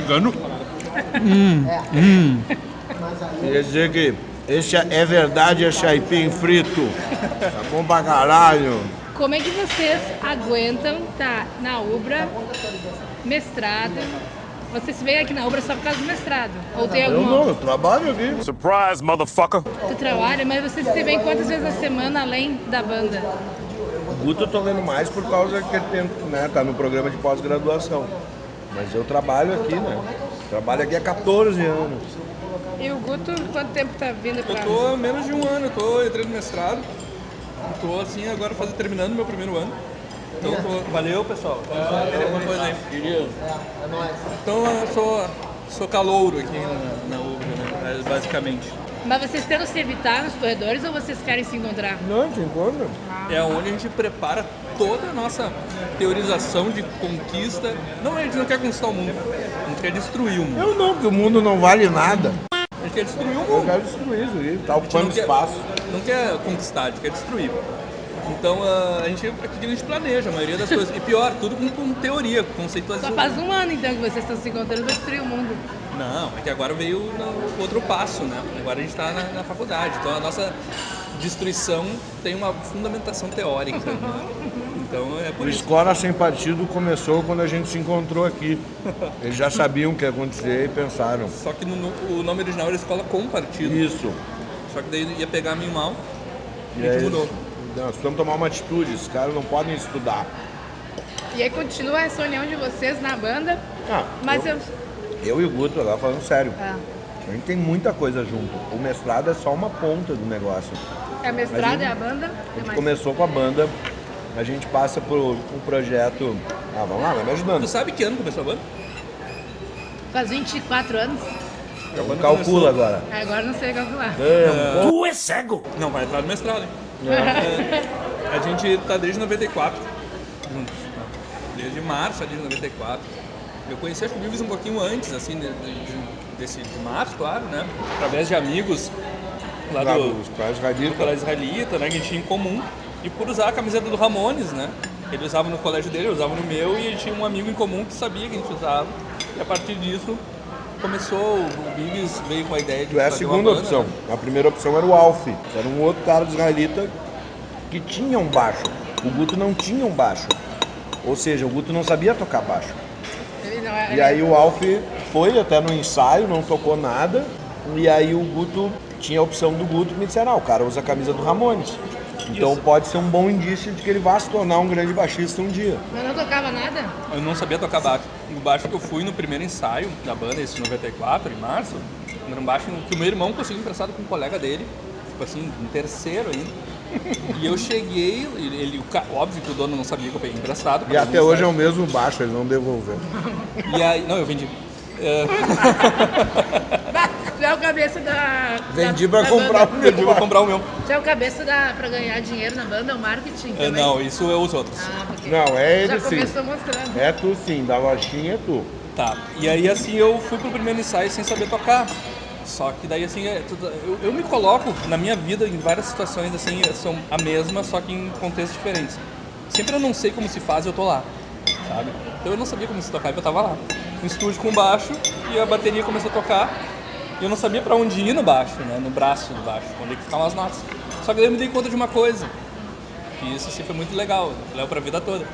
mexicano. Quer dizer que esse é verdade, esse aipim frito. Tá bom pra caralho. Como é que vocês aguentam estar na Ubra, mestrado? Vocês veem aqui na Ubra só por causa do mestrado? Ou tem Eu alguma... não, eu trabalho aqui. Surprise, motherfucker! Tu trabalha, mas vocês se veem quantas vezes na semana além da banda? O Guto eu tô vendo mais por causa que ele tem, né, tá no programa de pós-graduação. Mas eu trabalho aqui, né? Trabalho aqui há 14 anos. E o Guto, quanto tempo tá vindo pra... Eu tô há menos de um ano, eu entrei no mestrado. Tô assim agora terminando meu primeiro ano. Então valeu, pessoal. Alguma coisa aí. Então eu sou calouro aqui na Ubra, né? Basicamente. Mas vocês tentam se evitar nos corredores ou vocês querem se encontrar? Não, te encontra. É onde a gente prepara toda a nossa teorização de conquista. Não, a gente não quer conquistar o mundo, a gente quer destruir o mundo. Eu não, porque o mundo não vale nada. A gente quer destruir o Eu mundo. quero destruir isso aí, tá A gente ocupando espaço. Não quer conquistar, a gente quer destruir. Então aqui a gente planeja a maioria das coisas. E pior, tudo com teoria, conceituação. Só faz um ano então que vocês estão se encontrando pra destruir o mundo. Não, é que agora veio o outro passo, né? Agora a gente está na faculdade, então a nossa destruição tem uma fundamentação teórica. Né? Então é por O isso. Escola Sem Partido começou quando a gente se encontrou aqui. Eles já sabiam o que ia acontecer e pensaram. Só que o nome original era Escola com Partido. Isso. Só que daí ia pegar meio mal e E a gente aí, mudou. nós precisamos tomar uma atitude, esses caras não podem estudar. E aí continua essa união de vocês na banda, Ah, mas eu e o Guto, agora falando sério, Ah, a gente tem muita coisa junto. O mestrado é só uma ponta do negócio. é mestrado, Mas é a banda? A gente mais? começou com a banda, a gente passa por um projeto... Ah, vamos lá, vai me ajudando. Tu sabe que ano começou a banda? Faz 24 anos. A banda Calcula começou- agora. Agora não sei calcular. Tu é cego! Não, vai entrar no mestrado, hein? A gente tá desde 94 juntos. Desde março ali de 94. Eu conheci acho que o Vives um pouquinho antes, assim, de março, claro, né? Através de amigos lá do Os pais radicam. colégio israelita, né? Que a gente tinha em comum. E por usar a camiseta do Ramones, né? Ele usava no colégio dele, eu usava no meu, e a gente tinha um amigo em comum que sabia que a gente usava. E a partir disso começou, o Vives veio com a ideia de Tu é a fazer uma segunda banda, opção. né? A primeira opção era o Alf. Era um outro cara do israelita que tinha um baixo. O Guto não tinha um baixo. Ou seja, o Guto não sabia tocar baixo. Ele não é, E aí o Alf foi até no ensaio, não tocou nada. E aí o Guto tinha a opção do Guto que me disseram, o cara usa a camisa do Ramones. Então Isso. pode ser um bom indício de que ele vai se tornar um grande baixista um dia. Mas não tocava nada? Eu não sabia tocar baixo. O baixo que eu fui no primeiro ensaio da banda, esse 94, em março, era um baixo que o meu irmão conseguiu emprestado com um colega dele, tipo assim, um terceiro ainda. E eu cheguei, óbvio que o dono não sabia que eu peguei emprestado. E até hoje é o mesmo baixo, ele não devolveu. E aí, não, eu vendi. Tu é o cabeça da... Vendi da pra comprar banda. o Vendi, meu. vou comprar o meu. Tu é o cabeça pra ganhar dinheiro na banda, é o marketing também? Não, isso é os outros. Ah, porque Não, é já ele sim. começou mostrando. É tu sim, da lojinha é tu. Tá, e aí assim eu fui pro primeiro ensaio sem saber tocar. Só que daí assim, eu me coloco na minha vida em várias situações assim, são a mesma, só que em contextos diferentes. Sempre eu não sei como se faz, eu tô lá, sabe? Então eu não sabia como se tocar e eu tava lá. No estúdio com baixo e a bateria começou a tocar. E eu não sabia pra onde ir no baixo, né? No braço do baixo, onde é que ficavam as notas. Só que daí eu me dei conta de uma coisa. E isso assim foi muito legal, leva pra vida toda.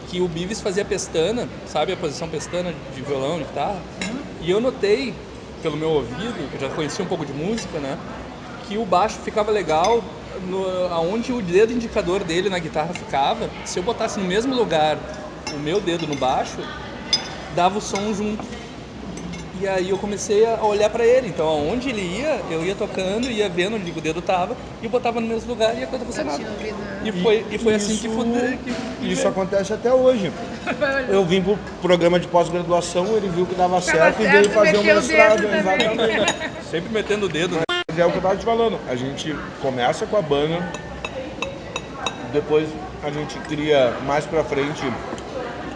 Que o Bives fazia pestana, sabe a posição pestana de violão, de guitarra? E eu notei, pelo meu ouvido, que eu já conhecia um pouco de música, né? Que o baixo ficava legal aonde o dedo indicador dele na guitarra ficava. Se eu botasse no mesmo lugar o meu dedo no baixo, dava o som junto. E aí eu comecei a olhar pra ele. Então aonde ele ia, eu ia tocando, ia vendo onde o dedo tava e botava no mesmo lugar e a coisa funcionava. tinha ouvido. E foi assim que Isso acontece até hoje. Eu vim pro programa de pós-graduação, ele viu que dava certo e certo, veio fazer o meteu o mestrado. dedo também. Exatamente. Sempre metendo o dedo, né? Mas é o que eu tava te falando. A gente começa com a banda, depois a gente cria mais pra frente,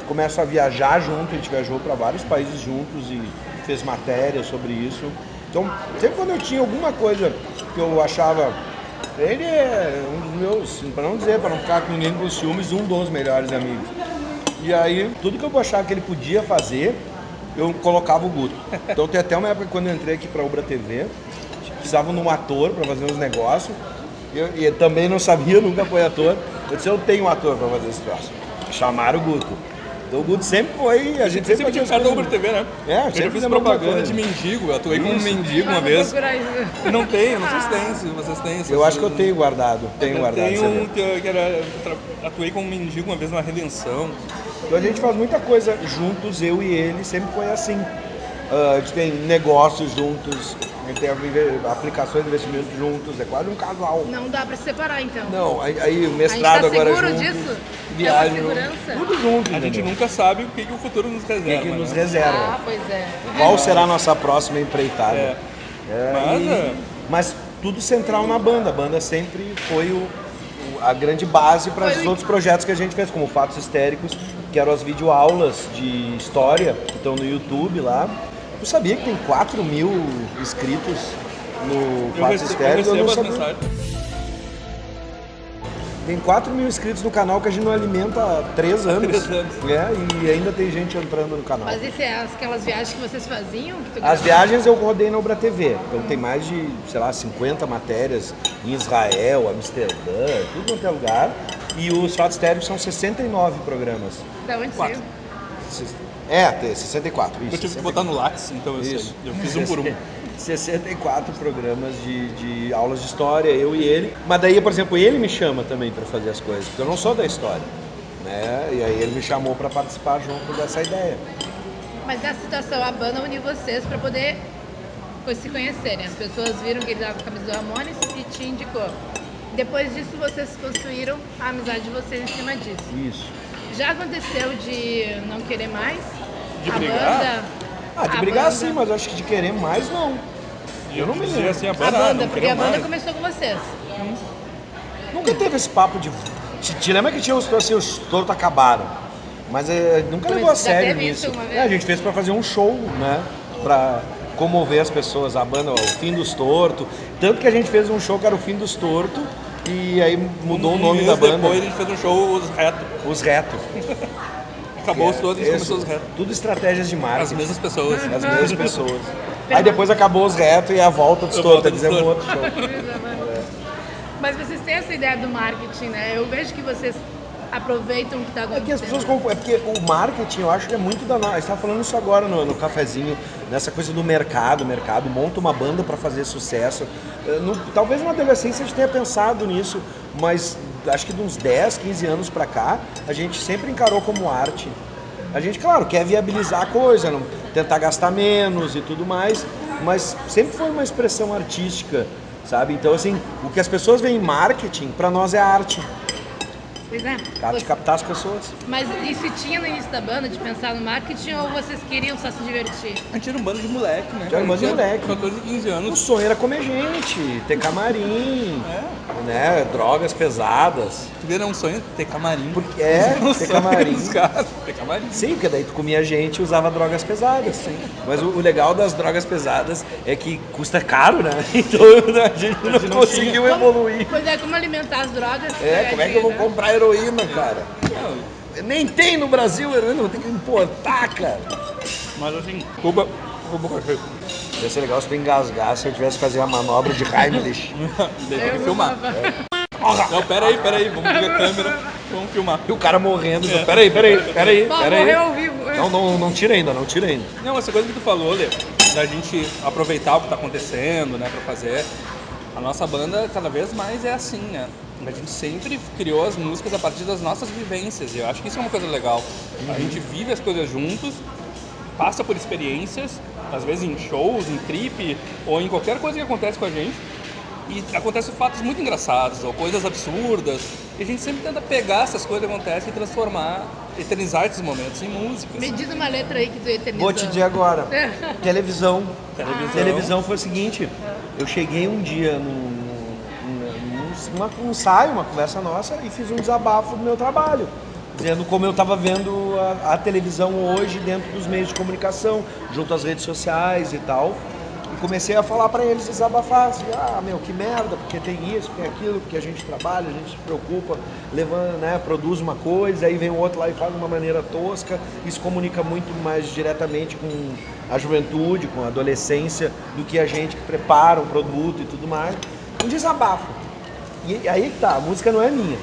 começa a viajar junto, a gente viajou pra vários países juntos e fez matéria sobre isso. Então, sempre quando eu tinha alguma coisa que eu achava, ele é um dos meus, para não dizer, para não ficar com ninguém com ciúmes, um dos melhores amigos. E aí, tudo que eu achava que ele podia fazer, eu colocava o Guto. Então tem até uma época quando eu entrei aqui pra Ubra TV, precisavam de um ator pra fazer uns negócios. E eu também não sabia, nunca foi ator. Eu disse, eu tenho um ator pra fazer esse troço. Chamaram o Guto. Então o Guto sempre foi, a gente sempre tinha cara da Ubra TV, né? É, eu sempre fiz fizemos alguma propaganda coisa. de mendigo, eu atuei como um mendigo uma Vamos vez. procurar isso. E não tem, eu não sei se tem, se vocês têm. essas Eu acho que eu coisas. tenho guardado, tenho guardado. Tem você um vê. que era, atuei como mendigo uma vez na Redenção. Então a gente faz muita coisa juntos, eu e ele, sempre foi assim. A gente tem negócios juntos, a gente tem aplicações de investimento juntos, é quase um casal. Não dá pra separar, então. Não, aí o A gente mestrado tá agora seguro junto, disso? viagem, É uma segurança? tudo junto, A gente entendeu? nunca sabe o que o futuro nos O que reserva. que nos né? reserva. Ah, pois é. Qual será a nossa próxima empreitada? É. Mas tudo central na banda. A banda sempre foi a grande base para os outros projetos que a gente fez, como Fatos Histéricos, que eram as videoaulas de história que estão no YouTube lá. Eu sabia que tem 4.000 inscritos no Fatos Histéricos? Eu não recebo as sabia. mensagens. Tem 4.000 inscritos no canal que a gente não alimenta há 3 anos. 3 anos. É, e ainda tem gente entrando no canal. Mas isso é aquelas viagens que vocês faziam? Que tu As gravava? viagens eu rodei na Ubra TV, então tem mais de, sei lá, 50 matérias em Israel, Amsterdã, tudo quanto é lugar. E os Fatos Histéricos são 69 programas. Da onde Quatro. saiu? Tem 64, isso. Eu tive que botar no Lattes, então eu sei. Isso. Eu fiz um por um. 64 programas de aulas de história, eu e ele. Mas daí, por exemplo, ele me chama também para fazer as coisas, porque eu não sou da história. Né? E aí ele me chamou para participar junto dessa ideia. Mas nessa situação, a banda uniu vocês pra poder se conhecerem. As pessoas viram que ele dava a camisa do Ramones e te indicou. Depois disso, vocês construíram a amizade de vocês em cima disso. Isso. Já aconteceu de não querer mais? De a brigar? banda? De a brigar banda- sim, mas eu acho que de querer mais não. Eu não me Dizer lembro. assim, A banda, banda, não porque queria a banda mais. começou com vocês. Nunca teve esse papo de. Te lembra que tinha os tortos acabaram? Mas nunca Mas levou a já sério teve isso nisso. uma vez? A gente fez pra fazer um show, né? Pra comover as pessoas, a banda, o Fim dos Tortos. Tanto que a gente fez um show que era o Fim dos Tortos e aí mudou o nome mês da banda. Depois a gente fez um show os retos. Os Retos. Acabou os todos e Isso, começou os retos. Tudo estratégias de As marketing. mesmas pessoas. As mesmas pessoas. Aí depois acabou os Retos e a volta dos A Tortos. volta Quer dos dizer, um Tortos. outro show. Mas vocês têm essa ideia do marketing, né? Eu vejo que vocês aproveitam o que está É acontecendo. que as pessoas é porque o marketing, eu acho que é muito da nossa. A gente estava falando isso agora no cafezinho, nessa coisa do mercado. O mercado monta uma banda para fazer sucesso. Talvez na adolescência a gente tenha pensado nisso, mas acho que de uns 10, 15 anos para cá, a gente sempre encarou como arte. A gente, claro, quer viabilizar a coisa, tentar gastar menos e tudo mais, mas sempre foi uma expressão artística, sabe? Então, assim, o que as pessoas veem em marketing, para nós é arte. Pois é. De captar as pessoas. Mas isso tinha no início da banda, de pensar no marketing, ou vocês queriam só se divertir? A gente era um bando de moleque, né? Era um bando de moleque. 14, 15 O anos. sonho era comer gente, ter camarim, né? Drogas pesadas. Tu vê, era um sonho ter camarim. Porque Um ter sonho camarim. dos caras, ter camarim. Sim, porque daí tu comia gente e usava drogas pesadas. Sim. Mas o legal das drogas pesadas é que custa caro, né? Então a gente não conseguiu evoluir. Pois é, como alimentar as drogas? Como é que eu vou né? comprar heroína, cara? Nem tem no Brasil heroína, vou ter que importar, cara. Mas assim, Cuba cachê. Ia ser legal se tu engasgasse se eu tivesse que fazer a manobra de Heimlich. Tem Eu que vou filmar. gravar. Não, peraí, vamos ligar a câmera, vamos filmar. E o cara morrendo. Peraí. Pô, morreu ao vivo. Não tira ainda, não tira ainda. Não, essa coisa que tu falou, Lê, da gente aproveitar o que tá acontecendo, né, pra fazer. A nossa banda cada vez mais é assim, né? A gente sempre criou as músicas a partir das nossas vivências e eu acho que isso é uma coisa legal. A gente vive as coisas juntos, passa por experiências, às vezes em shows, em trip ou em qualquer coisa que acontece com a gente. E acontecem fatos muito engraçados ou coisas absurdas. E a gente sempre tenta pegar essas coisas que acontecem e transformar, eternizar esses momentos em músicas. Me diz uma letra aí que tu eternizou. Vou te dizer agora. Televisão. Televisão. Televisão foi o seguinte, eu cheguei um dia num ensaio, uma conversa nossa, e fiz um desabafo do meu trabalho, dizendo como eu estava vendo a televisão hoje dentro dos meios de comunicação, junto às redes sociais e tal. E comecei a falar pra eles, desabafar, assim, meu, que merda, porque tem isso, tem aquilo, porque a gente trabalha, a gente se preocupa, levando, né, produz uma coisa, aí vem o outro lá e faz de uma maneira tosca, isso comunica muito mais diretamente com a juventude, com a adolescência, do que a gente que prepara um produto e tudo mais. Um desabafo. E aí que tá, a música não é minha.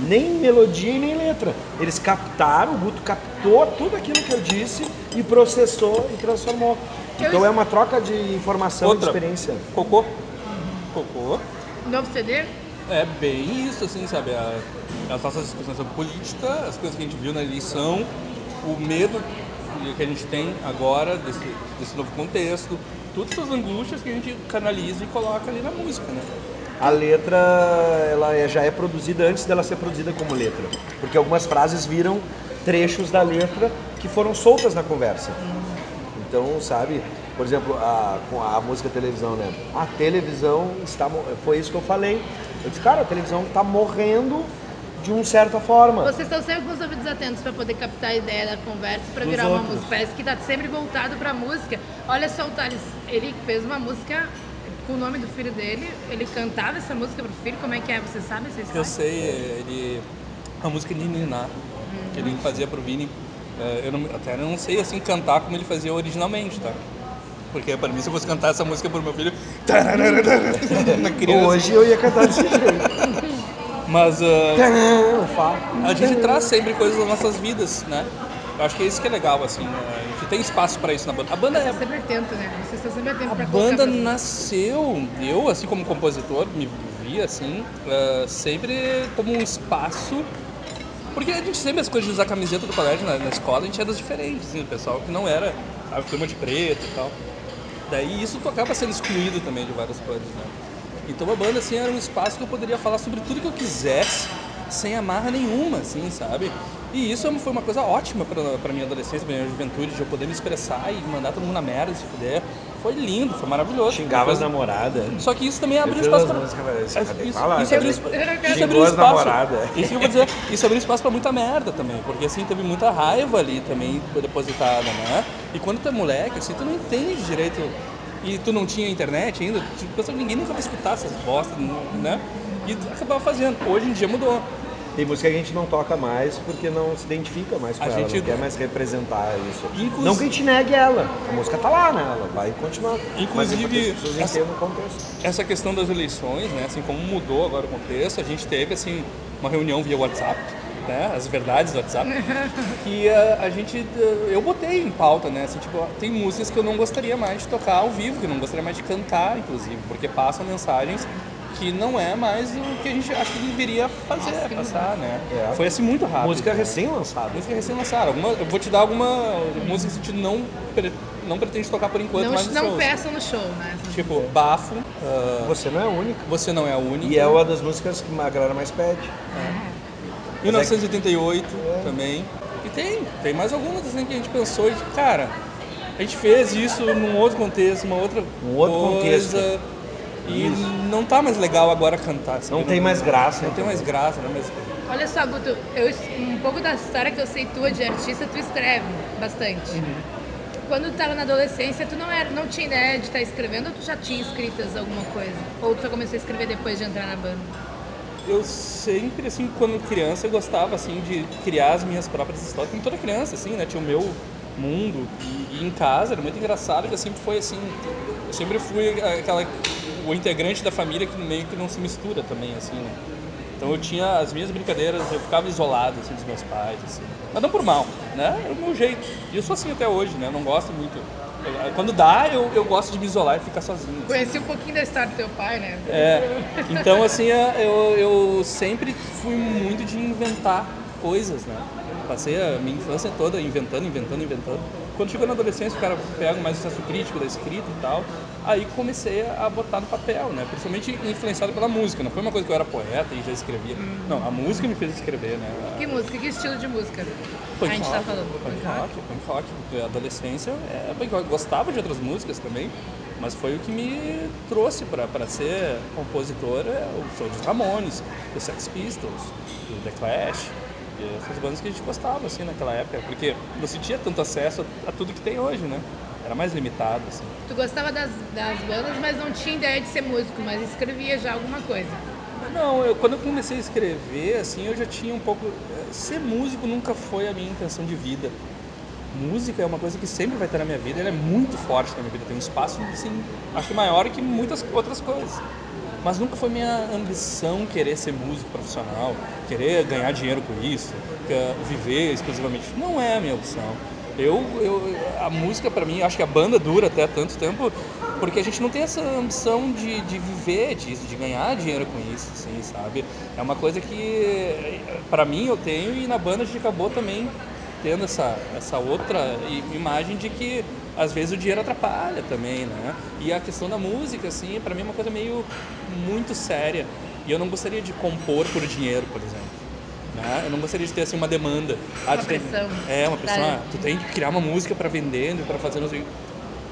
Nem melodia e nem letra. Eles captaram, o Guto captou tudo aquilo que eu disse e processou e transformou. Então é uma troca de informação e de experiência. Cocô. Cocô. Novo CD? É bem isso, assim, sabe? As nossas discussões sobre política, as coisas que a gente viu na eleição, o medo que a gente tem agora desse novo contexto, todas essas angústias que a gente canaliza e coloca ali na música, né? A letra, ela já é produzida antes dela ser produzida como letra. Porque algumas frases viram trechos da letra que foram soltas na conversa. Então, sabe, por exemplo, com a música televisão, né? A televisão foi isso que eu falei. Eu disse, cara, a televisão está morrendo de uma certa forma. Vocês estão sempre com os ouvidos atentos para poder captar a ideia da conversa, para Dos virar uma outros. música. Parece que está sempre voltado para a música. Olha só o Thales, ele fez uma música com o nome do filho dele, ele cantava essa música pro filho, como é que é? Você sabe essa história? Eu sei, a música Niná, que ele fazia pro Vini, até não sei assim cantar como ele fazia originalmente, tá? Porque para mim, se eu fosse cantar essa música pro meu filho, na criança. Hoje eu ia cantar desse jeito. Mas a gente traz sempre coisas das nossas vidas, né? Eu acho que é isso que é legal, assim, a gente tem espaço para isso na banda. A banda Você sempre atento, né? Vocês estão sempre atentos A pra colocar banda pra- nasceu, eu assim como compositor, me via assim, sempre como um espaço, porque a gente sempre as coisas de usar camiseta do colégio na escola, a gente era das diferentes, assim, o pessoal que não era a turma de preto e tal. Daí isso acaba sendo excluído também de várias coisas, né? Então a banda assim era um espaço que eu poderia falar sobre tudo que eu quisesse, sem amarra nenhuma, assim, sabe? E isso foi uma coisa ótima pra minha adolescência, pra minha juventude, de eu poder me expressar e mandar todo mundo na merda, se puder. Foi lindo, foi maravilhoso. Xingava as namoradas. Só que isso também abriu Sempre espaço nas pra... músicas, velho, você cadê? Isso Fala, abriu cadê? espaço. Xingou as namoradas. Isso que eu vou dizer, isso abriu espaço pra muita merda também, porque assim, teve muita raiva ali também depositada, né? E quando tu é moleque, assim, tu não entende direito, e tu não tinha internet ainda, tipo, pensa que ninguém nunca vai escutar essas bostas, né? E tu acabava fazendo. Hoje em dia mudou. Tem música que a gente não toca mais porque não se identifica mais com A ela, gente- não quer mais representar isso. Inclusive- Não que a gente negue ela, a música tá lá, né? Ela vai continuar. Inclusive, mas é porque as pessoas essa- entendem o contexto. Essa questão das eleições, né, assim, como mudou agora o contexto, a gente teve, assim, uma reunião via WhatsApp, né, as verdades do WhatsApp, que eu botei em pauta, né, assim, tipo, tem músicas que eu não gostaria mais de tocar ao vivo, que eu não gostaria mais de cantar, inclusive, porque passam mensagens que não é mais o que a gente acha que deveria fazer, passar, né. É. Foi, assim, muito rápido. Música né? recém-lançada. Música recém-lançada. Eu vou te dar alguma música que a gente não pretende tocar por enquanto, mais nos Não shows. peçam no show, né? Tipo, Bafo, Você não é a única. Você Não É a Única. E é uma das músicas que a galera mais pede. 1988 também. E tem mais algumas assim que a gente pensou e, cara, a gente fez isso num outro contexto, uma outra Um outro coisa. contexto. E Isso. não tá mais legal agora cantar. sabe? Não tem mais graça. Não tem mais graça, né? Mas Olha só, Guto, um pouco da história que eu sei tua de artista, tu escreve bastante. Quando tu tava na adolescência, tu não tinha ideia de estar escrevendo ou tu já tinha escritas alguma coisa? Ou tu só começou a escrever depois de entrar na banda? eu sempre, assim, quando criança, eu gostava, assim, de criar as minhas próprias histórias. Como toda criança, assim, né? Tinha o meu mundo. E em casa era muito engraçado que eu sempre foi, assim... Eu sempre fui o integrante da família que meio que não se mistura também, assim, né? Então eu tinha as minhas brincadeiras, eu ficava isolado, assim, dos meus pais, assim. Mas não por mal, né? Era o meu jeito. E eu sou assim até hoje, né? Eu não gosto muito... Quando dá, eu gosto de me isolar e ficar sozinho. Assim. Conheci um pouquinho da história do teu pai, né? Então, assim, eu sempre fui muito de inventar coisas, né? Passei a minha infância toda inventando. Quando chegou na adolescência, o cara pega mais o senso crítico da escrita e tal, aí comecei a botar no papel, né? Principalmente influenciado pela música, não foi uma coisa que eu era poeta e já escrevia. Não, a música me fez escrever, né? Que música? Que estilo de música Punk a gente rock, tá falando? Punk rock. Adolescência, punk rock. Gostava de outras músicas também, mas foi o que me trouxe para ser compositor, o show dos Ramones, do Sex Pistols, do The Clash, E essas bandas que a gente gostava, assim, naquela época, porque não se tinha tanto acesso a tudo que tem hoje, né? Era mais limitado, assim. Tu gostava das bandas, mas não tinha ideia de ser músico, mas escrevia já alguma coisa. Não, quando eu comecei a escrever, assim, eu já tinha um pouco... Ser músico nunca foi a minha intenção de vida. Música é uma coisa que sempre vai estar na minha vida, ela é muito forte na minha vida, tem um espaço, assim, acho que maior que muitas outras coisas. Mas nunca foi minha ambição querer ser músico profissional, querer ganhar dinheiro com isso, viver exclusivamente. Não é a minha opção. A música pra mim, acho que a banda dura até tanto tempo, porque a gente não tem essa ambição de viver disso, de ganhar dinheiro com isso, assim, sabe? É uma coisa que pra mim eu tenho e na banda a gente acabou também tendo essa outra imagem de que às vezes o dinheiro atrapalha também, né? E a questão da música, assim, pra mim é uma coisa meio muito séria. E eu não gostaria de compor por dinheiro, por exemplo. Né? Eu não gostaria de ter assim uma demanda. Uma pressão. Uma pressão. Tu tem que criar uma música pra vender, pra fazer não sei.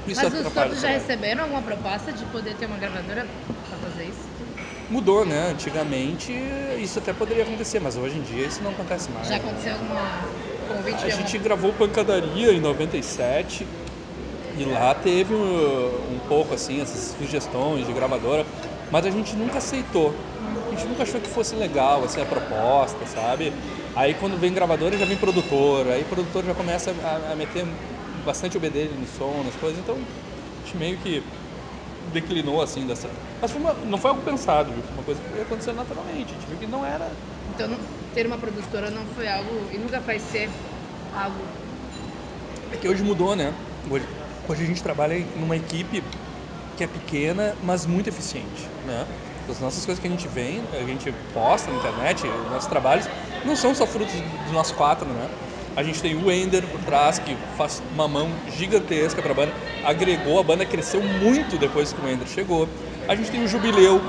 Isso Mas os atrapalha. todos já receberam alguma proposta de poder ter uma gravadora pra fazer isso? Mudou, né? Antigamente isso até poderia acontecer, mas hoje em dia isso não acontece mais. Já aconteceu alguma convite? A gente gravou Pancadaria em 97 e lá teve um pouco assim, essas sugestões de gravadora, mas a gente nunca aceitou. A gente nunca achou que fosse legal assim, a proposta, sabe? Aí quando vem gravadora já vem produtor, aí o produtor já começa a meter bastante o bedelho no som, nas coisas, então a gente meio que declinou assim dessa. Mas não foi algo pensado, viu? Foi uma coisa que foi acontecendo naturalmente, a gente viu que não era. Então ter uma produtora não foi algo, e nunca vai ser algo. É que hoje mudou, né? Hoje a gente trabalha numa equipe que é pequena, mas muito eficiente, né? As nossas coisas que a gente posta na internet, os nossos trabalhos, não são só frutos de nós quatro, né? A gente tem o Ender por trás, que faz uma mão gigantesca para a banda, agregou, a banda cresceu muito depois que o Ender chegou. A gente tem o Jubileu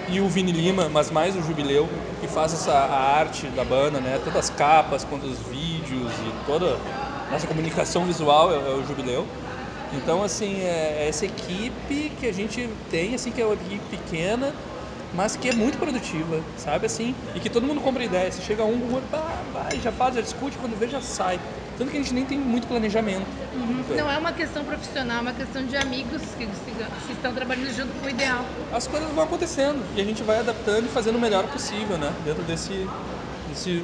e o Vini Lima, mas mais o Jubileu, que faz a arte da banda, né? Tanto as capas quanto os vídeos e toda a nossa comunicação visual é o Jubileu. Então, assim, é essa equipe que a gente tem, assim, que é uma equipe pequena, mas que é muito produtiva, sabe, assim, e que todo mundo compra ideia. Se chega um, vai, já faz, já discute, quando vê, já sai. Tanto que a gente nem tem muito planejamento. Não é uma questão profissional, é uma questão de amigos que estão trabalhando junto com o ideal. As coisas vão acontecendo e a gente vai adaptando e fazendo o melhor possível, né, dentro desse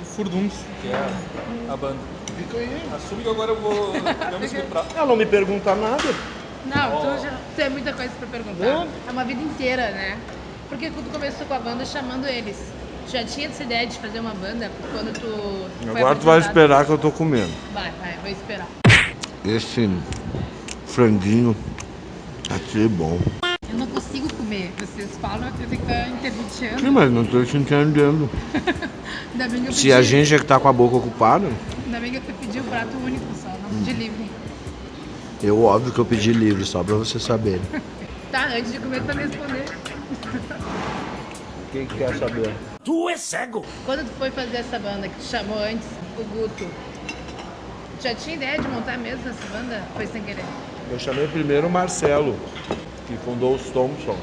furdunço que é a banda. Fica aí. Assume que agora eu vou... Vamos pra... Ela não me pergunta nada. Não, tu já tem muita coisa pra perguntar. Não. É uma vida inteira, né? Porque quando tu começou com a banda chamando eles, já tinha essa ideia de fazer uma banda quando tu foi Agora tu vai apresentado? esperar que eu tô comendo. Vai, vou esperar. Esse franguinho aqui é bom. Eu não consigo comer. Vocês falam que eu tenho que estar intermediando. Sim, mas não tô te entendendo. Ainda bem que eu Se a gente é que tá com a boca ocupada, Ainda bem que eu pedi o prato único só, não de livre. óbvio que eu pedi livre, só pra você saber. Tá, antes de comer, tu vai me responder. Quem quer saber? Tu é cego. Quando tu foi fazer essa banda que tu chamou antes, o Guto, já tinha ideia de montar mesmo essa banda? Foi sem querer? Eu chamei primeiro o Marcelo, que fundou os Thompsons.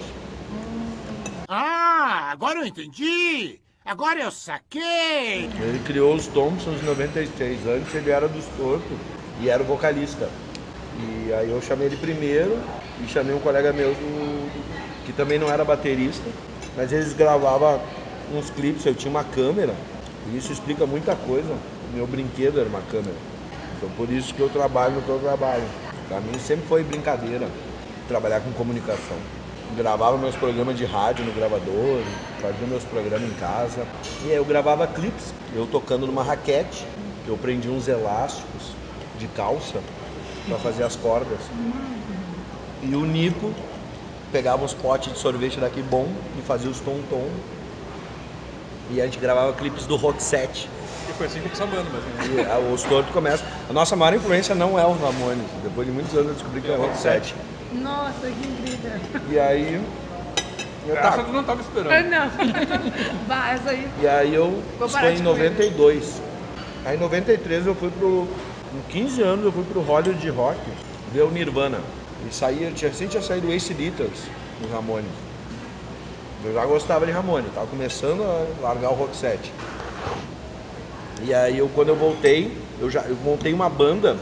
Ah, agora eu entendi. Agora eu saquei. Ele criou os Thompsons em 96. Antes ele era dos Torto e era o vocalista. E aí eu chamei ele primeiro e chamei um colega meu que também não era baterista, mas eles gravavam uns clipes, eu tinha uma câmera, e isso explica muita coisa. Meu brinquedo era uma câmera. Então por isso que eu trabalho no que eu trabalho. Pra mim sempre foi brincadeira trabalhar com comunicação. Gravava meus programas de rádio no gravador, fazia meus programas em casa. E aí eu gravava clipes, eu tocando numa raquete, eu prendia uns elásticos de calça para fazer as cordas. E o Nico pegava uns potes de sorvete daqui bom e fazia os tom-tom. E a gente gravava clipes do Rock 7. E foi assim que começou a banda mesmo. Né? E os Torto começam. A nossa maior influência não é o Ramones. Depois de muitos anos eu descobri que é o Rock 7. Nossa, que incrível. E aí... Essa tu não tava esperando. Ah, não. Vai, essa aí. E aí isso parar foi de em comer. 92. Aí em 93 eu fui com 15 anos eu fui pro Hollywood Rock ver o Nirvana. E tinha saído o Ace Beatles no Ramones. Eu já gostava de Ramones, tava começando a largar o Rock 7. E aí, quando eu voltei, eu montei uma banda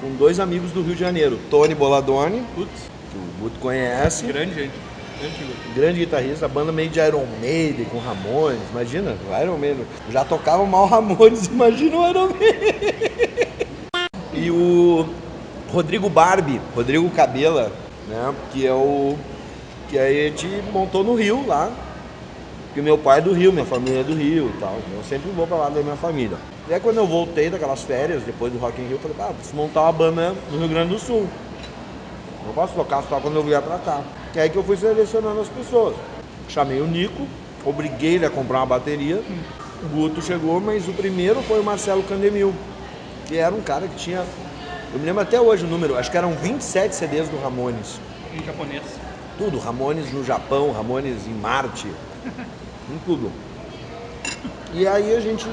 com 2 amigos do Rio de Janeiro. Tony Boladoni, Putz, que o Guto conhece. grande gente. Grande figura. Grande guitarrista, a banda meio de Iron Maiden, com Ramones, imagina, o Iron Maiden. Já tocava mal Ramones, imagina o Iron Maiden. E o Rodrigo Cabela, né, que aí a gente montou no Rio lá, porque meu pai é do Rio, minha família é do Rio e tal, eu sempre vou pra lá da minha família. E aí quando eu voltei daquelas férias, depois do Rock in Rio, eu falei, preciso montar uma banda no Rio Grande do Sul. Não posso tocar só quando eu vier pra cá. E aí que eu fui selecionando as pessoas. Chamei o Nico, obriguei ele a comprar uma bateria. O Guto chegou, mas o primeiro foi o Marcelo Candemil, que era um cara que tinha... Eu me lembro até hoje o número, acho que eram 27 CDs do Ramones. Em japonês. Tudo, Ramones no Japão, Ramones em Marte, em tudo. E aí a gente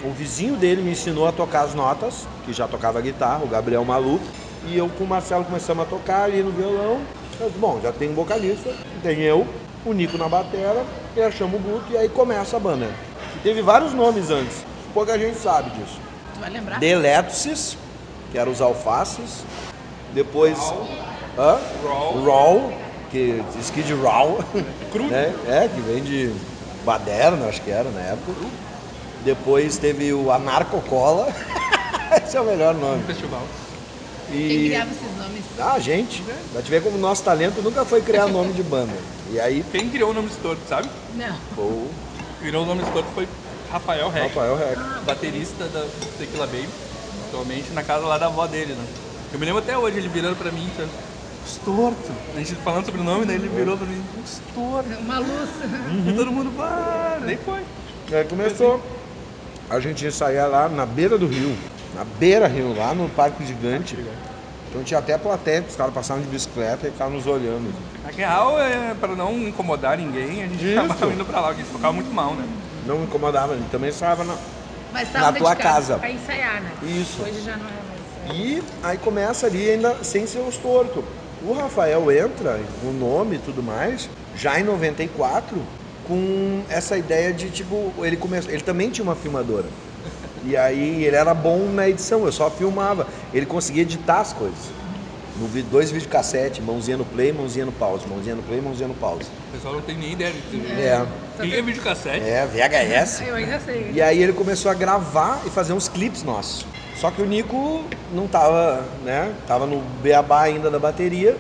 o vizinho dele me ensinou a tocar as notas, que já tocava guitarra, o Gabriel Malu. E eu com o Marcelo começamos a tocar ali no violão. Eu disse, bom, já tem um vocalista, tem eu, o Nico na batera, e aí chamo o Guto e aí começa a banda. E teve vários nomes antes, pouca gente sabe disso. Tu vai lembrar? The Electrics, que eram os alfaces. Depois... Raw, que Skid Raw, Cru. né? Que vem de baderna, acho que era na época. Depois teve o Anarcocola, esse é o melhor nome. Festival. Quem criava esses nomes? Gente, pra te ver como o nosso talento nunca foi criar nome de banda. E aí, Quem criou o nome de Storto, sabe? Não. o Criou o nome de Storto foi Rafael Reck, Rafael Reck. baterista da Tequila Baby, atualmente na casa lá da avó dele, né? Eu me lembro até hoje ele virando pra mim, sabe? Storto. A gente falando sobre o nome, daí ele virou pra mim, Storto. Uma luz. E todo mundo, daí foi. E aí começou. A gente ensaiar lá na beira do rio, lá no Parque Gigante. Então tinha até plateia, os caras passavam de bicicleta e ficavam nos olhando. Na real, pra não incomodar ninguém, a gente Isso. acabava indo pra lá, porque a gente tocava muito mal, né? Não me incomodava, a gente também ensaiava na... Mas Na tava tua dedicado casa. pra ensaiar, né? Isso. Hoje já não é mais. E aí começa ali ainda sem ser os tortos. O Rafael entra, o nome e tudo mais, já em 94, com essa ideia de tipo, ele também tinha uma filmadora. E aí ele era bom na edição, eu só filmava. Ele conseguia editar as coisas. No 2 videocassete, mãozinha no play, mãozinha no pause, mãozinha no play, mãozinha no pause. O pessoal não tem nem ideia de É, que é videocassete. VHS. Eu ainda sei. E aí ele começou a gravar e fazer uns clipes nossos. Só que o Nico não tava, né? Tava no beabá ainda da bateria.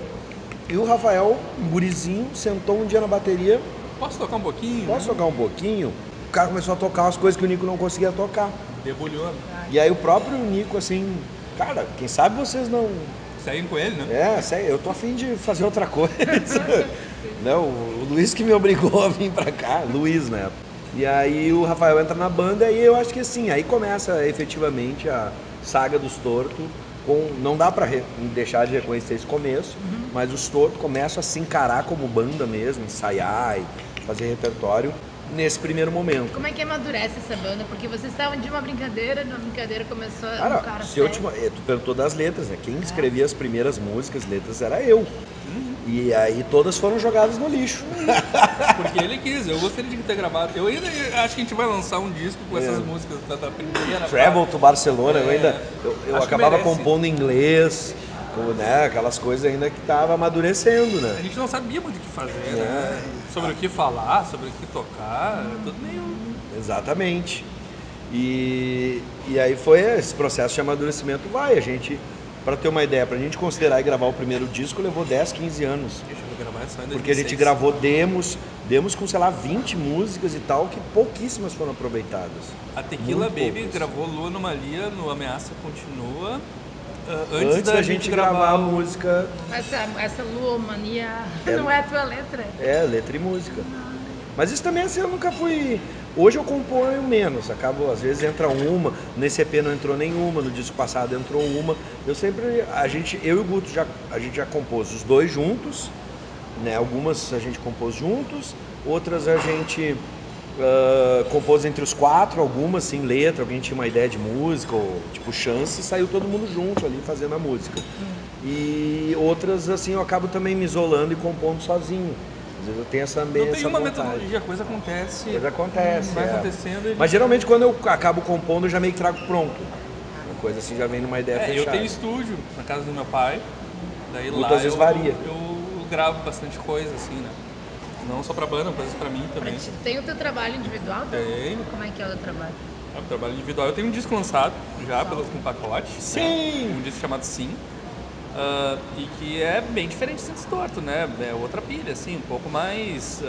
E o Rafael, um gurizinho, sentou um dia na bateria. Posso tocar um pouquinho? Posso tocar um pouquinho? O cara começou a tocar umas coisas que o Nico não conseguia tocar. Debulhou. E aí o próprio Nico, assim, cara, quem sabe vocês não... Seguem com ele, né? Eu tô afim de fazer outra coisa. Não, o Luiz que me obrigou a vir pra cá, Luiz, né? E aí o Rafael entra na banda e eu acho que assim, aí começa efetivamente a saga dos Torto. Não dá pra deixar de reconhecer esse começo, mas os Torto começam a se encarar como banda mesmo, ensaiar e fazer repertório nesse primeiro momento. Como é que amadurece essa banda? Porque vocês estavam de uma brincadeira começou Cara, um cara tu perguntou das letras, né? Quem escrevia as primeiras músicas, letras, era eu. E aí todas foram jogadas no lixo. Porque ele quis, eu gostaria de ter gravado. Eu ainda acho que a gente vai lançar um disco com essas músicas da primeira. Travel to Barcelona, eu Acho que acabava merece. compondo em inglês, né? Aquelas coisas ainda que tava amadurecendo, A né? gente não sabia muito o que fazer, né? Sobre o que falar, sobre o que tocar, tudo meio. Exatamente. E aí foi esse processo de amadurecimento. A gente, pra ter uma ideia, pra gente considerar e gravar o primeiro disco, levou 10, 15 anos. Deixa eu gravar só em 2006. Porque a gente gravou demos com, sei lá, 20 músicas e tal, que pouquíssimas foram aproveitadas. A Tequila Muito Baby poucas. gravou Lua Anomalia no Ameaça Continua. Antes da gente gravar a música, Essa luomania É. não é a tua letra. letra e música. Mas isso também assim, eu nunca fui. Hoje eu componho menos, acabo, às vezes entra uma, nesse EP não entrou nenhuma, no disco passado entrou uma. Eu e o Guto a gente já compôs os dois juntos, né? Algumas a gente compôs juntos, outras a gente compôs entre os 4, algumas sem letra, alguém tinha uma ideia de música, ou tipo chance, e saiu todo mundo junto ali fazendo a música. E outras assim eu acabo também me isolando e compondo sozinho. Às vezes eu tenho essa Não tem essa uma vontade. metodologia, a coisa acontece. Coisa acontece, Vai é. acontecendo. E Mas geralmente quando eu acabo compondo, eu já meio que trago pronto. Uma coisa assim já vem numa ideia eu fechada. tenho estúdio na casa do meu pai. Daí Muitas lá vezes varia. eu gravo bastante coisa, assim, né? Não só pra banda, coisas pra mim também. Tem o teu trabalho individual? Tenho. Como é que é o teu trabalho? Trabalho individual. Eu tenho um disco lançado já com pacote. Sim! Né? Um disco chamado Sim. E que é bem diferente de Senso Torto, né? É outra pilha, assim, um pouco mais...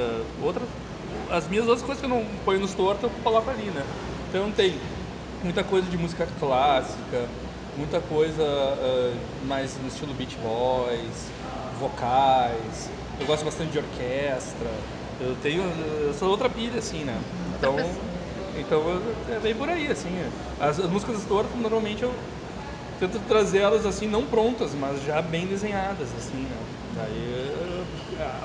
As minhas outras coisas que eu não ponho nos tortos, eu coloco ali, né? Então tem muita coisa de música clássica, muita coisa mais no estilo Beach Boys, vocais. Eu gosto bastante de orquestra. Eu sou outra pilha, assim, né? Então é bem por aí, assim. As músicas do torto, normalmente eu tento trazer elas assim, não prontas, mas já bem desenhadas, assim, né?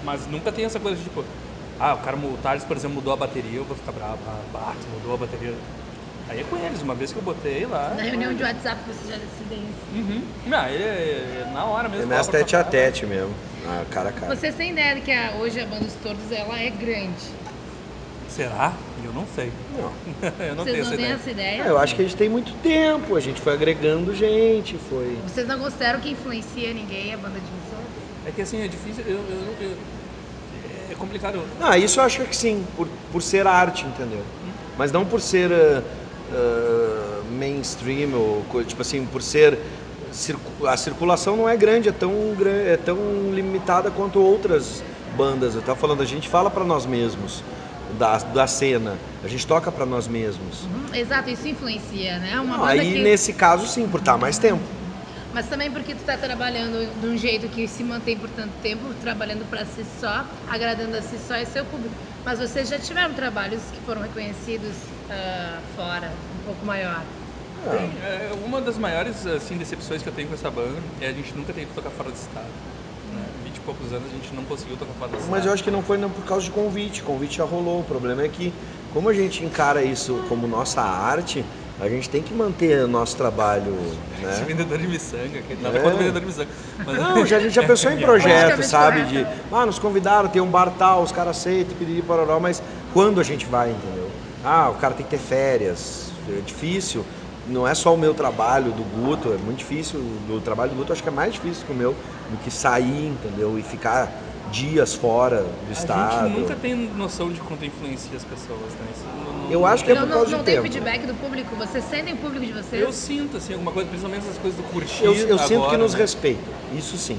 Mas nunca tem essa coisa de tipo, o Thales, por exemplo, mudou a bateria, eu vou ficar bravo, mudou a bateria. Aí é com eles, uma vez que eu botei lá. Na reunião de WhatsApp você já decidem isso. Uhum. Não, é na hora mesmo. É mais tete a tete mesmo, cara a cara. Vocês têm ideia de que hoje a banda dos Tortos ela é grande? Será? Eu não sei. Não. Eu não Vocês tenho não essa têm ideia. essa ideia? Eu acho que a gente tem muito tempo, a gente foi agregando gente, foi... Vocês não consideram que influencia ninguém a banda de vocês? É que assim, é difícil, é complicado. Isso eu acho que sim, por ser arte, entendeu? Mas não por ser mainstream, ou tipo assim, por ser... A circulação não é grande, é tão limitada quanto outras bandas. Eu tava falando, a gente fala pra nós mesmos. Da cena, a gente toca pra nós mesmos. Exato, isso influencia, né? Aí nesse caso sim, por estar mais tempo. Mas também porque tu tá trabalhando de um jeito que se mantém por tanto tempo, trabalhando pra si só, agradando a si só e seu público. Mas vocês já tiveram trabalhos que foram reconhecidos fora, um pouco maior. Uma das maiores assim, decepções que eu tenho com essa banda é a gente nunca ter ido tocar fora do estado. 20 e poucos anos a gente não conseguiu tocar fora do estado. Mas eu acho que não foi por causa de convite já rolou. O problema é que, como a gente encara isso como nossa arte, a gente tem que manter o nosso trabalho, né? Esse vendedor de miçanga, nada contra o vendedor de miçanga. Mas... Não, a gente já pensou em projeto, sabe? Nos convidaram, tem um bar tal, os caras aceitam, piriri, pororó, mas quando a gente vai, entendeu? O cara tem que ter férias, é difícil. Não é só o meu trabalho do Guto, é muito difícil. O trabalho do Guto acho que é mais difícil que o meu, do que sair, entendeu? E ficar dias fora do estado. A gente nunca tem noção de quanto influencia as pessoas, né? Eu acho que é por causa do tempo. Não tem feedback do público? Vocês sentem o público de vocês? Eu sinto, assim, alguma coisa, principalmente essas coisas do curtir. Eu sinto agora, que nos né? respeitam, isso sim.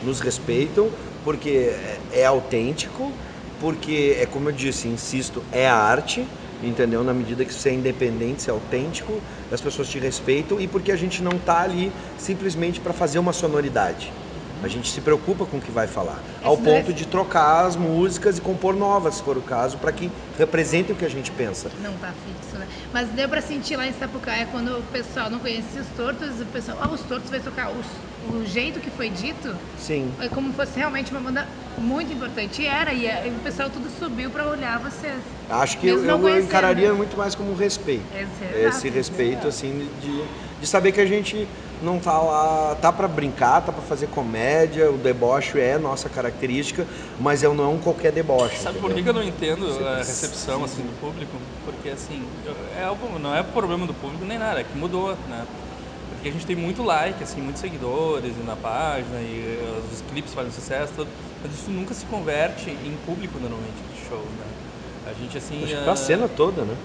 Nos respeitam porque é autêntico, porque é como eu disse, insisto, é arte, entendeu? Na medida que você é independente, você é autêntico, as pessoas te respeitam e porque a gente não tá ali simplesmente para fazer uma sonoridade. A gente se preocupa com o que vai falar, ao ponto de trocar as músicas e compor novas, se for o caso, para que representem o que a gente pensa. Não tá fixo, né? Mas deu pra sentir lá em Sapucaia, quando o pessoal não conhecia os Tortos, o pessoal, os Tortos vai tocar. O jeito que foi dito, Sim. é como se fosse realmente uma banda muito importante. E o pessoal tudo subiu pra olhar vocês. Acho que Mesmo não eu conhecendo. encararia muito mais como um respeito. Esse Exato. respeito, assim, de saber que a gente não tá lá, tá pra brincar, tá pra fazer comédia, o deboche é nossa característica, mas não é um qualquer deboche. Sabe entendeu? por que eu não entendo a recepção assim do público? Porque assim, não é problema do público nem nada, é que mudou, né? Porque a gente tem muito like, assim, muitos seguidores na página e os clipes fazem sucesso, tudo, mas isso nunca se converte em público normalmente de show, né? A gente assim... Acho que pra cena toda, né?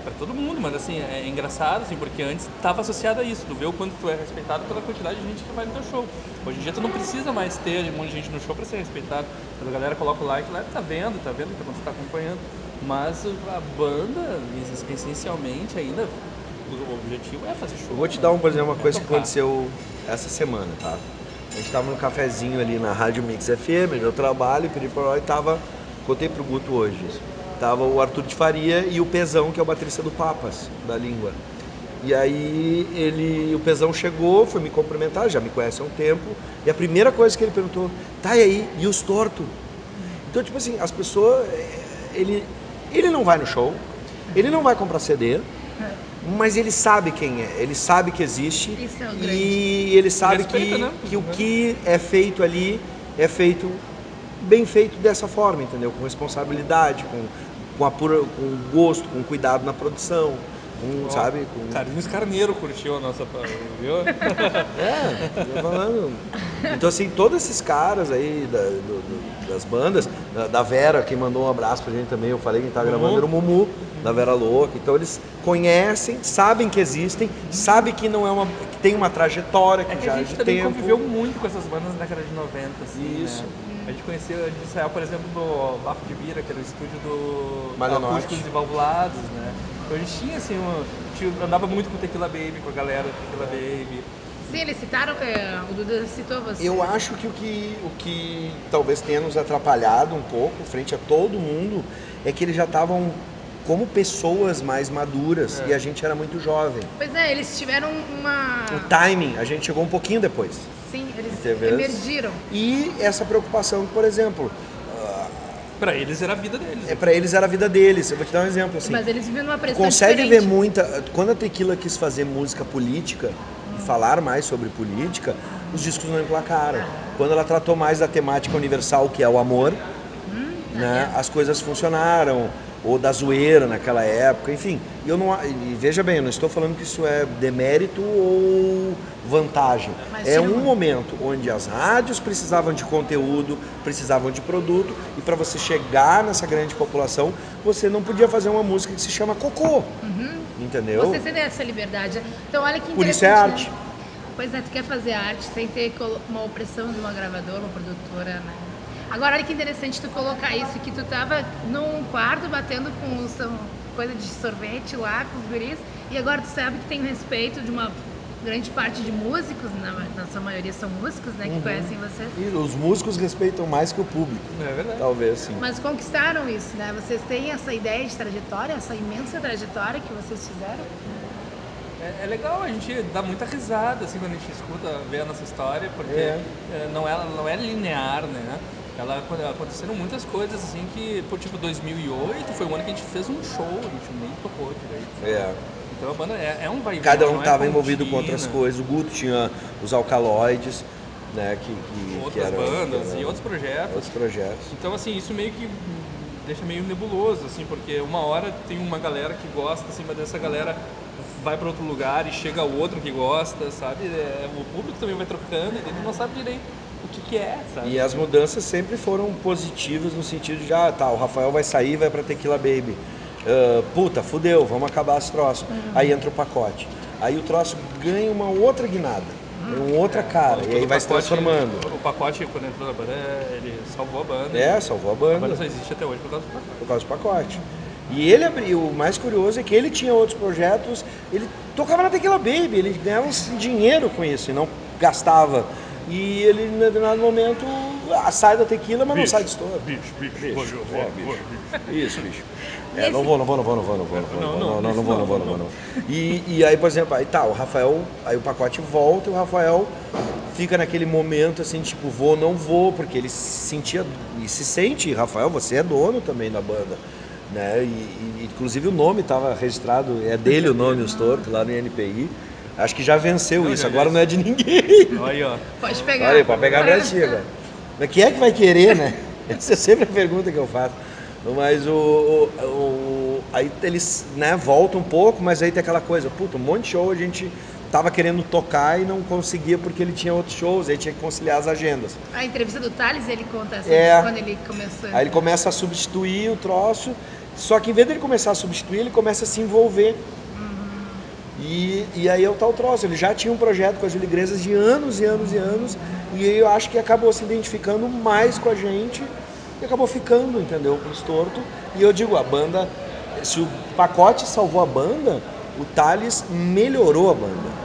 Pra todo mundo, mas assim, é engraçado, assim, porque antes estava associado a isso, tu vê o quanto tu é respeitado pela quantidade de gente que vai no teu show. Hoje em dia tu não precisa mais ter um monte de gente no show pra ser respeitado. A galera coloca o like lá, tá vendo, então você tá acompanhando. Mas a banda, essencialmente, ainda, o objetivo é fazer show. Eu vou te dar, por exemplo, uma coisa que aconteceu essa semana, tá? A gente tava no cafezinho ali na Rádio Mix FM, meu trabalho, e tava, contei pro Guto hoje isso. Tava o Arthur de Faria e o Pezão, que é o baterista do Papas, da Língua. E aí o Pezão chegou, foi me cumprimentar, já me conhece há um tempo, e a primeira coisa que ele perguntou, tá, e aí, e os tortos? Então, tipo assim, as pessoas, ele não vai no show, ele não vai comprar CD, mas ele sabe quem é, ele sabe que existe, Isso é o e ele sabe Respeita, né? que o que é feito ali é feito bem feito dessa forma, entendeu? Com responsabilidade, com gosto, com cuidado na produção, sabe? Carlinhos Carneiro curtiu a nossa, viu? Tô falando. Então, assim, todos esses caras aí das bandas, da Vera, que mandou um abraço pra gente também, eu falei que tá gravando, era o Mumu, da Vera Louca. Então, eles conhecem, sabem que existem, sabem que não é que tem uma trajetória, que já a gente de também tempo. conviveu muito com essas bandas na década de 90, assim, Isso. né? A gente saiu, por exemplo, do Bafo de Bira, que era o estúdio do Malenote. Acústicos e Valvulados, né? Então a gente tinha, assim, a gente andava muito com o Tequila Baby, com a galera do Tequila Baby. Sim, eles citaram, o Duda citou você. Eu acho que o que talvez tenha nos atrapalhado um pouco, frente a todo mundo, é que eles já estavam como pessoas mais maduras e a gente era muito jovem. Pois é, eles tiveram uma... O timing, a gente chegou um pouquinho depois. Sim, eles Entendeu? emergiram. E essa preocupação, por exemplo, Pra eles era a vida deles. pra eles era a vida deles. Eu vou te dar um exemplo assim. Mas eles viram uma pressão Consegue diferente. ver muita. Quando a Tequila quis fazer música política e falar mais sobre política, os discos não emplacaram. Quando ela tratou mais da temática universal, que é o amor, né, as coisas funcionaram. Ou da zoeira naquela época, enfim. E veja bem, eu não estou falando que isso é demérito ou vantagem. Mas É sim, um momento onde as rádios precisavam de conteúdo, precisavam de produto, e para você chegar nessa grande população, você não podia fazer uma música que se chama cocô. Entendeu? Você tem essa liberdade. Então, olha que interessante. Por isso é arte. Né? Pois é, tu quer fazer arte sem ter uma opressão de uma gravadora, uma produtora, né? Agora, olha que interessante tu colocar isso, que tu tava num quarto batendo com coisa de sorvete lá com os guris, e agora tu sabe que tem o respeito de uma grande parte de músicos, na sua maioria são músicos, né, que conhecem vocês. E os músicos respeitam mais que o público. É verdade. Talvez, sim. Mas conquistaram isso, né? Vocês têm essa ideia de trajetória, essa imensa trajetória que vocês fizeram? É legal, a gente dá muita risada, assim, quando a gente escuta, vê a nossa história, porque não é linear, né? Aconteceram muitas coisas, assim, que, tipo, 2008 foi o ano que a gente fez um show, a gente nem tocou direito. Então a banda é um vai e Cada vem, um não estava é envolvido com contínua. outras coisas. O Guto tinha os alcaloides, né? Outras bandas e outros projetos. Outros projetos. Então, assim, isso meio que deixa meio nebuloso, assim, porque uma hora tem uma galera que gosta, assim, mas dessa galera vai para outro lugar e chega outro que gosta, sabe? O público também vai trocando e ele não sabe direito o que é, sabe? E as mudanças sempre foram positivas no sentido de, o Rafael vai sair e vai pra Tequila Baby. Puta, fudeu, vamos acabar esse troço. Aí entra o pacote. Aí o troço ganha uma outra guinada, uma outra cara, e aí vai se transformando. O pacote, quando entrou na banda, ele salvou a banda. Salvou a A banda. banda só existe até hoje por causa do pacote. Por causa do pacote. E ele abriu, o mais curioso é que ele tinha outros projetos, ele tocava na Tequila Baby, ele ganhava dinheiro com isso e não gastava. E ele, em determinado momento, sai da tequila, mas não sai de estouro. Bicho. Isso, bicho. Não vou. E aí, por exemplo, o Rafael, aí o pacote volta e o Rafael fica naquele momento assim, tipo, vou, não vou, porque ele se sentia e se sente, Rafael, você é dono também da banda, né? E inclusive o nome estava registrado, é dele o nome, os tortos, lá no INPI. Acho que já venceu isso, agora não é de ninguém. Olha, ó. Pode pegar. Olha aí, pode pegar a minha tia. Mas quem é que vai querer, né? Essa é sempre a pergunta que eu faço. Mas aí eles, né, voltam um pouco, mas aí tem aquela coisa, puta, um monte de show a gente tava querendo tocar e não conseguia porque ele tinha outros shows, aí tinha que conciliar as agendas. A entrevista do Thales, ele conta assim, quando ele começou. Aí ele começa a substituir o troço, só que em vez dele começar a substituir, ele começa a se envolver. E aí é o tal troço, ele já tinha um projeto com as Viligresas de anos, e eu acho que acabou se identificando mais com a gente e acabou ficando, entendeu, com o Torto. E eu digo, a banda, se o pacote salvou a banda, o Thales melhorou a banda.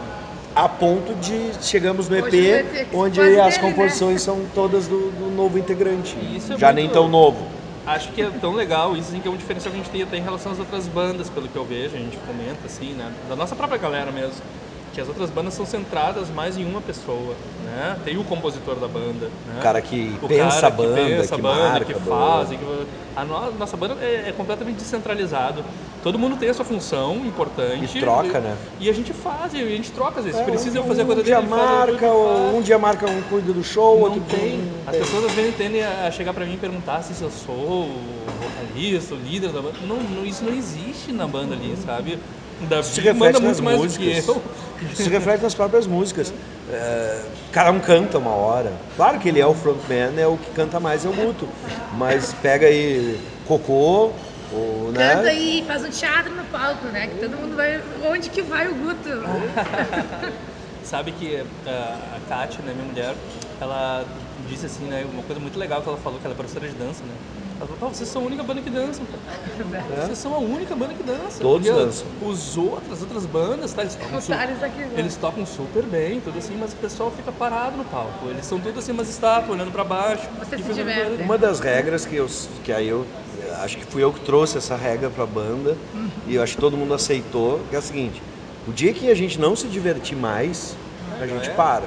A ponto de chegamos no EP, onde as composições são todas do novo integrante, Isso é já muito... nem tão novo. Acho que é tão legal isso, assim, que é um diferencial que a gente tem até em relação às outras bandas, pelo que eu vejo, a gente comenta, assim, né, da nossa própria galera mesmo, que as outras bandas são centradas mais em uma pessoa, né, tem o compositor da banda, né? O cara que pensa a banda, que marca que faz, a nossa banda é completamente descentralizado, todo mundo tem a sua função importante. E troca, né? E a gente faz, e a gente troca às vezes. Precisa eu fazer a coisa dia dele, ele faz a marca, coisa um dia marca um cuida do show, não outro tem. As pessoas às vezes tendem a chegar pra mim e perguntar se eu sou o vocalista, o líder da banda. Não, isso não existe na banda ali, sabe? O Davi manda muito mais do que eu. Isso se reflete nas próprias músicas. Cada um canta uma hora. Claro que ele é o frontman, é o que canta mais, é o Guto. Mas pega aí Cocô, né? Canta e faz um teatro no palco, né? Que todo mundo vai... Onde que vai o Guto? Sabe que a Kátia, né, minha mulher, ela disse assim, né, uma coisa muito legal que ela falou, que ela é professora de dança, né? Ela falou, vocês são a única banda que dançam, cara. Vocês são a única banda que dança. Todos porque dançam. As outras bandas, tá, eles tocam super bem, tudo assim, mas o pessoal fica parado no palco. Eles são tudo assim, umas estátuas, olhando pra baixo. Você se fazendo diverte. coisa. Uma das regras que aí eu acho que fui eu que trouxe essa regra pra banda e eu acho que todo mundo aceitou, que é a seguinte: o dia que a gente não se divertir mais, a gente para.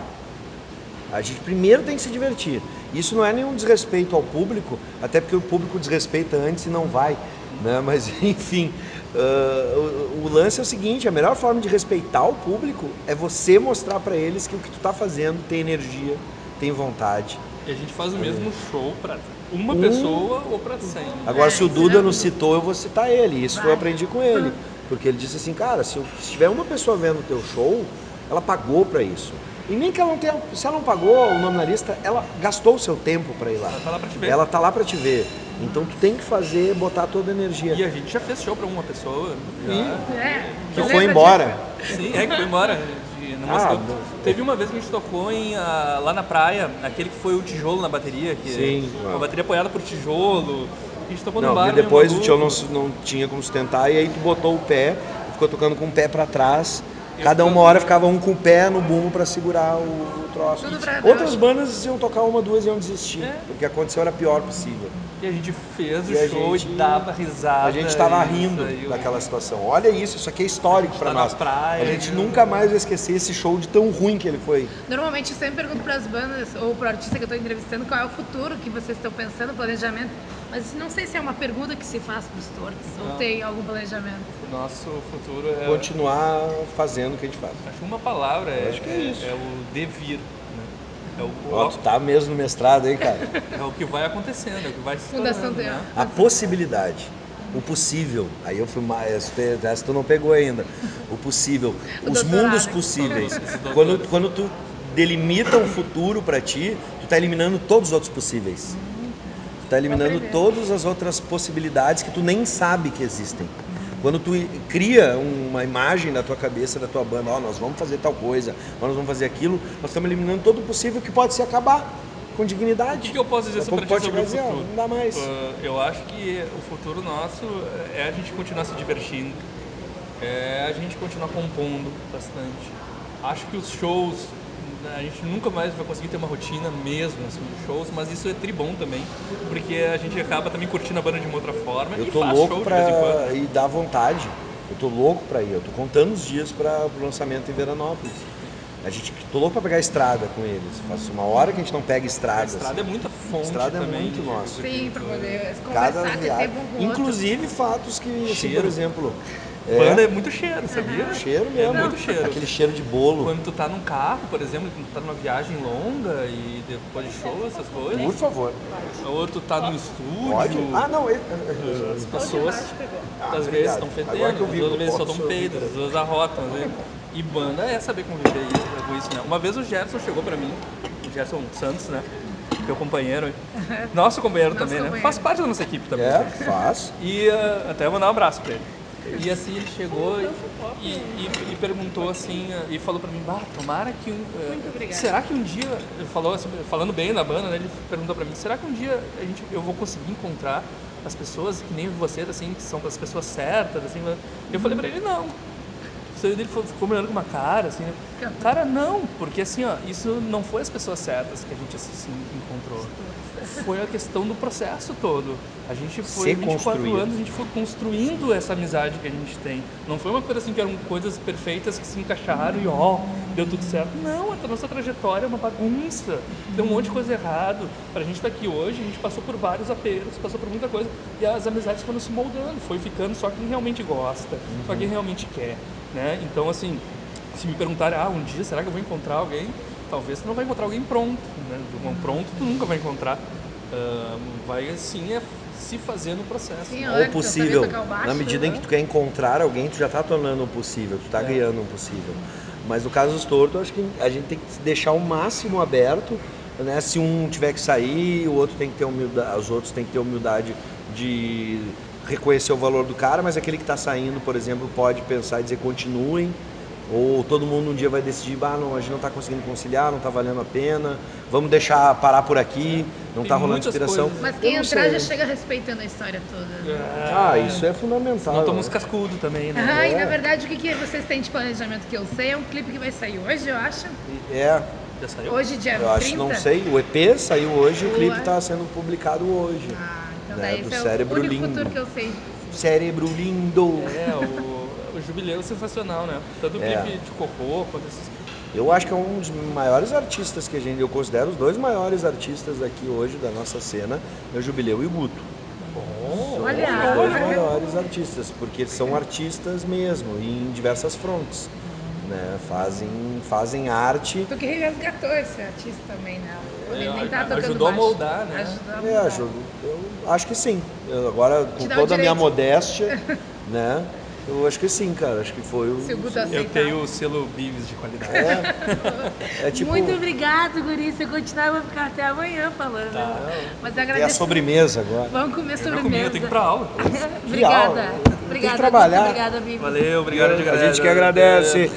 A gente primeiro tem que se divertir. Isso não é nenhum desrespeito ao público, até porque o público desrespeita antes e não vai, né? Mas enfim, o lance é o seguinte: a melhor forma de respeitar o público é você mostrar pra eles que o que tu tá fazendo tem energia, tem vontade. E a gente faz o mesmo show pra uma pessoa ou pra 100. Agora, se o Duda nos citou, eu vou citar ele. Isso eu aprendi com ele. Porque ele disse assim, cara, se tiver uma pessoa vendo o teu show, ela pagou pra isso. E nem que ela não tenha... Se ela não pagou o nome na lista, ela gastou o seu tempo pra ir lá. Ela tá lá pra te ver. Ela tá lá pra te ver. Então tu tem que fazer, botar toda a energia. E a gente já fez show pra uma pessoa. Que foi embora. Sim, que foi embora. Teve uma vez que a gente tocou lá na praia, aquele que foi o tijolo na bateria. Sim. Uma bateria apoiada por tijolo. A gente tocou no Não, bar. e depois o tijolo não tinha como sustentar, e aí tu botou o pé, ficou tocando com o pé pra trás. Cada uma hora ficava um com o pé no bumbo pra segurar o troço. Outras bandas iam tocar uma, duas e iam desistir, porque aconteceu era a pior possível. E a gente fez E a o show gente- e dava risada. A gente tava e rindo saiu. daquela situação. Olha isso aqui é histórico pra tá na nós. praia, A gente viu? nunca mais vai esquecer esse show de tão ruim que ele foi. Normalmente eu sempre pergunto para as bandas ou para o artista que eu estou entrevistando qual é o futuro que vocês estão pensando, planejamento. Mas não sei se é uma pergunta que se faz para os tortos ou tem algum planejamento. O nosso futuro é... Continuar fazendo o que a gente faz. Acho que uma palavra Acho que é isso. é o devir. Né? Ó, tu tá mesmo no mestrado aí, cara. É o que vai acontecendo, é o que vai se Fundação tornando, Teatro. né? A possibilidade. O possível. Aí eu fui mais. Essa tu não pegou ainda. O possível. O Os doutorado. mundos possíveis. doutorado. Quando tu delimita um futuro pra ti, tu tá eliminando todos os outros possíveis. Tu tá eliminando aprender. todas as outras possibilidades que tu nem sabe que existem. Quando tu cria uma imagem da tua cabeça, da tua banda, ó, nós vamos fazer tal coisa, nós vamos fazer aquilo, nós estamos eliminando todo o possível que pode se acabar com dignidade. O que eu posso dizer sobre pode sobre o chegar e dizer, ó, futuro? não dá mais. Eu acho que o futuro nosso é a gente continuar se divertindo, é a gente continuar compondo bastante. Acho que os shows, a gente nunca mais vai conseguir ter uma rotina mesmo assim, de shows, mas isso é tribom também, porque a gente acaba também curtindo a banda de uma outra forma Eu e tô faz louco show de vez em quando. pra ir dar vontade. Eu tô louco pra ir. Eu tô contando os dias para o lançamento em Veranópolis. Tô louco pra pegar a estrada com eles. Faz uma hora que a gente não pega A estradas. estrada é muita fonte Estrada é também. muito nossa. Sim, para poder Cada conversar, ter viagem. tempo um com o outro. Inclusive fatos que, assim, Cheiro. por exemplo, Banda é muito cheiro, sabia? cheiro mesmo. É muito cheiro. Aquele cheiro de bolo. Quando tu tá num carro, por exemplo, quando tu tá numa viagem longa e depois de show, essas coisas, Por favor. ou tu tá no estúdio, Pode? Ah, não. as pessoas às vezes obrigado. estão Agora fedendo, que eu vi, às vezes eu soltam posso- peidos, às vezes arrotam, né? E banda é saber conviver com isso, né? Uma vez o Gerson chegou pra mim, o Gerson Santos, né? Meu companheiro, nosso companheiro também, né? companheiro. Faz parte da nossa equipe também. É, faz. E até mandar um abraço pra ele. E assim ele chegou e perguntou assim, e falou pra mim, tomara que obrigada. será que um dia, ele falou assim, falando bem da banda, né, ele perguntou pra mim, será que um dia eu vou conseguir encontrar as pessoas que nem vocês, assim, que são as pessoas certas, assim? Eu falei pra ele, não. Ele ficou me olhando com uma cara, assim, né? Cara, não, porque assim, ó, isso não foi as pessoas certas que a gente assim, encontrou. foi a questão do processo todo. A gente foi Ser 24 construído. anos, a gente foi construindo essa amizade que a gente tem. Não foi uma coisa assim que eram coisas perfeitas que se encaixaram e deu tudo certo. Não, a nossa trajetória é uma bagunça. Deu um monte de coisa errado. Pra gente estar aqui hoje, a gente passou por vários apelos, passou por muita coisa. E as amizades foram se moldando, foi ficando só quem realmente gosta, só quem realmente quer, né? Então, assim, se me perguntarem, um dia, será que eu vou encontrar alguém? Talvez você não vai encontrar alguém pronto, né? Um pronto tu nunca vai encontrar. Vai, assim, se fazer no processo. Sim, Ou olha, possível. saber tocar o baixo, Na medida em que tu quer encontrar alguém, tu já tá tornando um possível, tu tá criando um possível. Mas no caso dos tortos, acho que a gente tem que deixar o máximo aberto, né? Se um tiver que sair, o outro tem que ter humildade, os outros têm que ter humildade de reconhecer o valor do cara, mas aquele que está saindo, por exemplo, pode pensar e dizer continuem. Ou todo mundo um dia vai decidir, não, a gente não está conseguindo conciliar, não está valendo a pena, vamos deixar parar por aqui, não está rolando muitas inspiração. coisas. Mas Eu quem não entrar sei. já chega respeitando a história toda. Isso é fundamental. Não tomamos cascudo também, né? E na verdade, o que vocês têm de planejamento que eu sei é um clipe que vai sair hoje, eu acho. Já saiu? Hoje, dia Eu acho 30. que não sei, o EP saiu hoje, o clipe Ué. está sendo publicado hoje. Então né, daí do esse é Cérebro o único Lindo. futuro que eu sei. Cérebro lindo! O Jubileu é sensacional, né? Tanto o clipe de Cocô quanto esses... Eu acho que é um dos maiores artistas que eu considero os dois maiores artistas aqui hoje da nossa cena, é o Jubileu e o Guto. São Olha, os dois maiores artistas, porque são artistas mesmo, em diversas frontes. Né? Fazem arte. Tu que resgatou esse artista também, né? Ele nem tá tocando ajudou a baixo. moldar, né? Ajudou a moldar. Eu acho que sim. Agora, com dá o toda a minha direito. modéstia, né? Eu acho que sim, cara. Acho que foi o. Se o Guto aceitar. Eu tenho o selo Bives de qualidade. É tipo. Muito obrigado, Guri. Se eu continuar, eu vou ficar até amanhã falando. Mas eu Tem a agradeço. sobremesa agora. Vamos comer Eu já comi, sobremesa. eu tenho que ir pra aula. Obrigada. aula. Obrigada. Tem que trabalhar. Obrigada, Bibi. Valeu, obrigado. A gente que agradece.